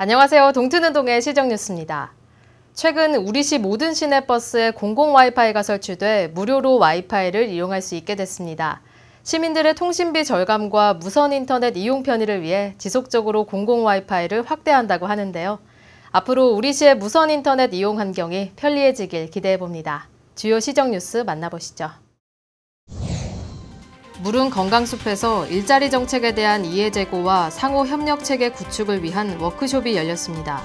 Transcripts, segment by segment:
안녕하세요. 동트는 동해 시정뉴스입니다. 최근 우리시 모든 시내버스에 공공 와이파이가 설치돼 무료로 와이파이를 이용할 수 있게 됐습니다. 시민들의 통신비 절감과 무선 인터넷 이용 편의를 위해 지속적으로 공공 와이파이를 확대한다고 하는데요. 앞으로 우리시의 무선 인터넷 이용 환경이 편리해지길 기대해봅니다. 주요 시정뉴스 만나보시죠. 물은 건강숲에서 일자리 정책에 대한 이해 제고와 상호 협력 체계 구축을 위한 워크숍이 열렸습니다.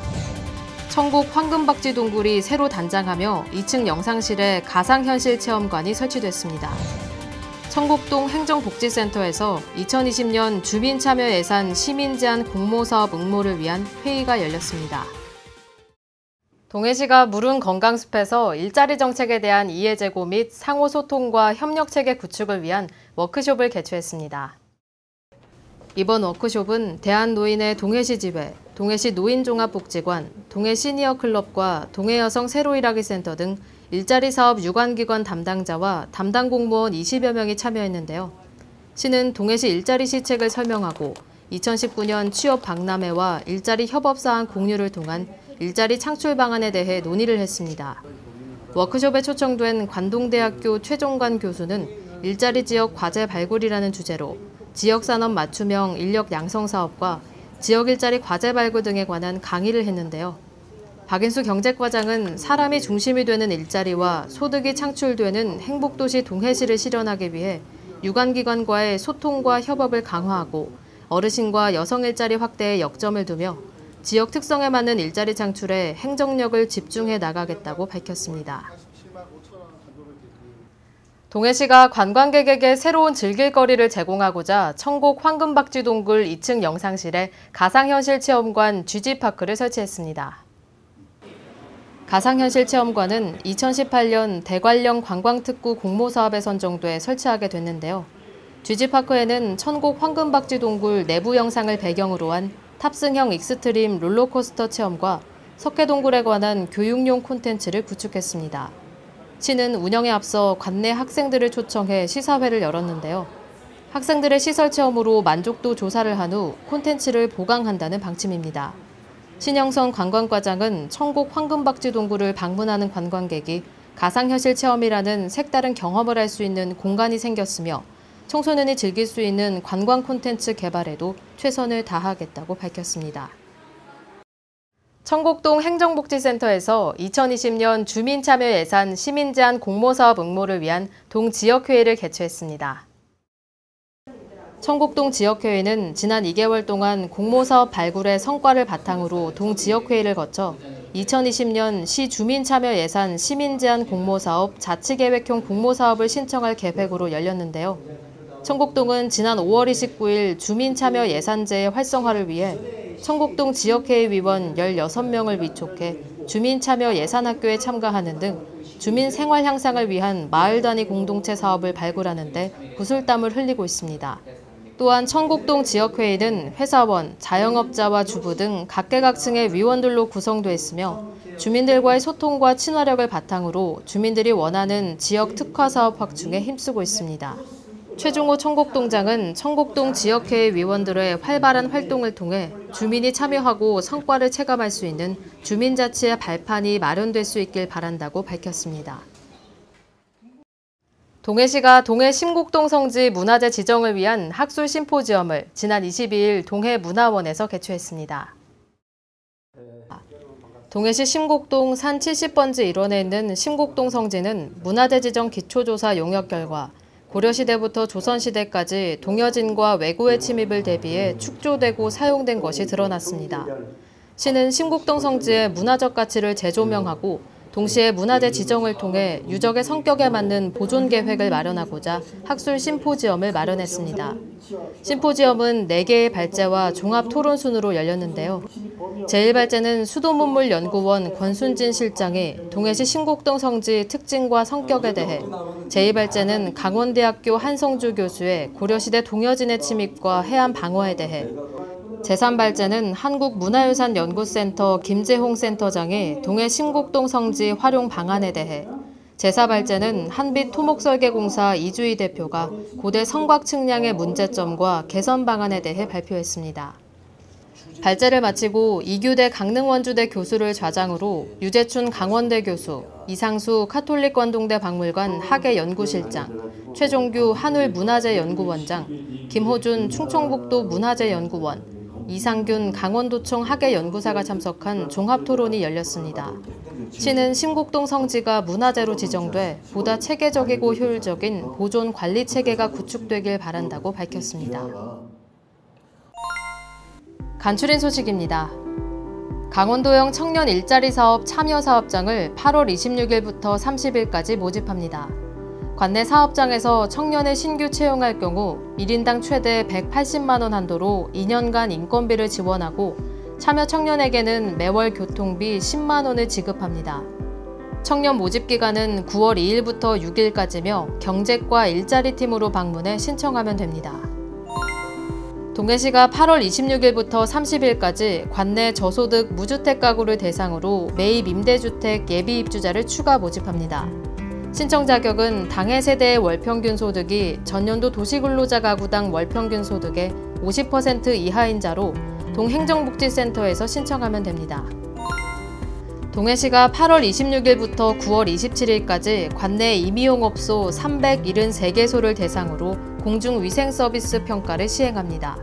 천곡 황금박쥐 동굴이 새로 단장하며 2층 영상실에 가상현실 체험관이 설치됐습니다. 천곡동 행정복지센터에서 2020년 주민참여 예산 시민제한 공모사업 응모를 위한 회의가 열렸습니다. 동해시가 물은 건강숲에서 일자리 정책에 대한 이해 제고 및 상호 소통과 협력 체계 구축을 위한 워크숍을 개최했습니다. 이번 워크숍은 대한노인의 동해시 지회, 동해시 노인종합복지관, 동해시니어클럽과 동해여성 새로일하기 센터 등 일자리 사업 유관기관 담당자와 담당 공무원 20여 명이 참여했는데요. 시는 동해시 일자리 시책을 설명하고 2019년 취업 박람회와 일자리 협업 사안 공유를 통한 일자리 창출 방안에 대해 논의를 했습니다. 워크숍에 초청된 관동대학교 최종관 교수는 일자리 지역 과제 발굴이라는 주제로 지역산업 맞춤형 인력 양성 사업과 지역 일자리 과제 발굴 등에 관한 강의를 했는데요. 박인수 경제과장은 사람이 중심이 되는 일자리와 소득이 창출되는 행복도시 동해시를 실현하기 위해 유관기관과의 소통과 협업을 강화하고 어르신과 여성 일자리 확대에 역점을 두며 지역 특성에 맞는 일자리 창출에 행정력을 집중해 나가겠다고 밝혔습니다. 동해시가 관광객에게 새로운 즐길거리를 제공하고자 천곡 황금박쥐 동굴 2층 영상실에 가상현실 체험관 GG파크를 설치했습니다. 가상현실 체험관은 2018년 대관령 관광특구 공모사업에 선정돼 설치하게 됐는데요. GG파크에는 천곡 황금박쥐 동굴 내부 영상을 배경으로 한 탑승형 익스트림 롤러코스터 체험과 석회동굴에 관한 교육용 콘텐츠를 구축했습니다. 시는 운영에 앞서 관내 학생들을 초청해 시사회를 열었는데요. 학생들의 시설 체험으로 만족도 조사를 한 후 콘텐츠를 보강한다는 방침입니다. 신영선 관광과장은 천곡 황금박쥐 동굴을 방문하는 관광객이 가상현실 체험이라는 색다른 경험을 할 수 있는 공간이 생겼으며 청소년이 즐길 수 있는 관광 콘텐츠 개발에도 최선을 다하겠다고 밝혔습니다. 천곡동 행정복지센터에서 2020년 주민참여 예산 시민제한 공모사업 응모를 위한 동지역회의를 개최했습니다. 천곡동 지역회의는 지난 2개월 동안 공모사업 발굴의 성과를 바탕으로 동지역회의를 거쳐 2020년 시 주민참여 예산 시민제한 공모사업 자치계획형 공모사업을 신청할 계획으로 열렸는데요. 천곡동은 지난 5월 29일 주민참여 예산제의 활성화를 위해 천곡동 지역회의 위원 16명을 위촉해 주민참여 예산학교에 참가하는 등 주민 생활 향상을 위한 마을 단위 공동체 사업을 발굴하는 데 구슬땀을 흘리고 있습니다. 또한 천곡동 지역회의는 회사원, 자영업자와 주부 등 각계각층의 위원들로 구성돼 있으며 주민들과의 소통과 친화력을 바탕으로 주민들이 원하는 지역 특화 사업 확충에 힘쓰고 있습니다. 최종호 천곡동장은 천곡동 지역회의 위원들의 활발한 활동을 통해 주민이 참여하고 성과를 체감할 수 있는 주민자치의 발판이 마련될 수 있길 바란다고 밝혔습니다. 동해시가 동해 심곡동 성지 문화재 지정을 위한 학술 심포지엄을 지난 22일 동해문화원에서 개최했습니다. 동해시 심곡동 산 70번지 일원에 있는 심곡동 성지는 문화재 지정 기초조사 용역 결과 고려시대부터 조선시대까지 동여진과 왜구의 침입을 대비해 축조되고 사용된 것이 드러났습니다. 시는 심곡동 성지의 문화적 가치를 재조명하고 동시에 문화재 지정을 통해 유적의 성격에 맞는 보존 계획을 마련하고자 학술 심포지엄을 마련했습니다. 심포지엄은 4개의 발제와 종합 토론 순으로 열렸는데요. 제1발제는 수도문물연구원 권순진 실장이 동해시 심곡동 성지 특징과 성격에 대해, 제2발제는 강원대학교 한성주 교수의 고려시대 동여진의 침입과 해안 방어에 대해, 제3발제는 한국문화유산연구센터 김재홍 센터장이 동해 심곡동 성지 활용 방안에 대해, 제4발제는 한빛토목설계공사 이주희 대표가 고대 성곽 측량의 문제점과 개선 방안에 대해 발표했습니다. 발제를 마치고 이규대 강릉원주대 교수를 좌장으로 유재춘 강원대 교수, 이상수 카톨릭관동대 박물관 학예연구실장, 최종규 한울문화재연구원장, 김호준 충청북도 문화재연구원, 이상균 강원도청 학예연구사가 참석한 종합토론이 열렸습니다. 시는 신곡동 성지가 문화재로 지정돼 보다 체계적이고 효율적인 보존 관리 체계가 구축되길 바란다고 밝혔습니다. 간추린 소식입니다. 강원도형 청년 일자리 사업 참여 사업장을 8월 26일부터 30일까지 모집합니다. 관내 사업장에서 청년을 신규 채용할 경우 1인당 최대 180만 원 한도로 2년간 인건비를 지원하고 참여 청년에게는 매월 교통비 10만 원을 지급합니다. 청년 모집 기간은 9월 2일부터 6일까지며 경제과 일자리팀으로 방문해 신청하면 됩니다. 동해시가 8월 26일부터 30일까지 관내 저소득 무주택 가구를 대상으로 매입 임대주택 예비 입주자를 추가 모집합니다. 신청 자격은 당해 세대의 월평균 소득이 전년도 도시근로자 가구당 월평균 소득의 50% 이하인 자로 동행정복지센터에서 신청하면 됩니다. 동해시가 8월 26일부터 9월 27일까지 관내 임의용업소 373개소를 대상으로 공중위생서비스 평가를 시행합니다.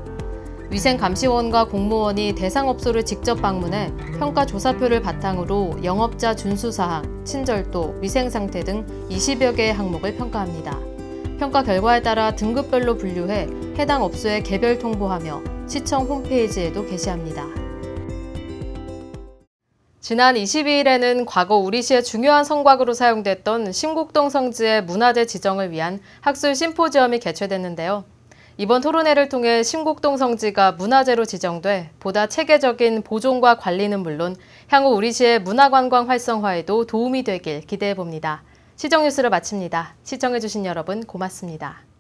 위생감시원과 공무원이 대상 업소를 직접 방문해 평가 조사표를 바탕으로 영업자 준수사항, 친절도, 위생상태 등 20여 개의 항목을 평가합니다. 평가 결과에 따라 등급별로 분류해 해당 업소에 개별 통보하며 시청 홈페이지에도 게시합니다. 지난 22일에는 과거 우리시의 중요한 성곽으로 사용됐던 신곡동 성지의 문화재 지정을 위한 학술 심포지엄이 개최됐는데요. 이번 토론회를 통해 신곡동 성지가 문화재로 지정돼 보다 체계적인 보존과 관리는 물론 향후 우리시의 문화관광 활성화에도 도움이 되길 기대해봅니다. 시정뉴스를 마칩니다. 시청해주신 여러분 고맙습니다.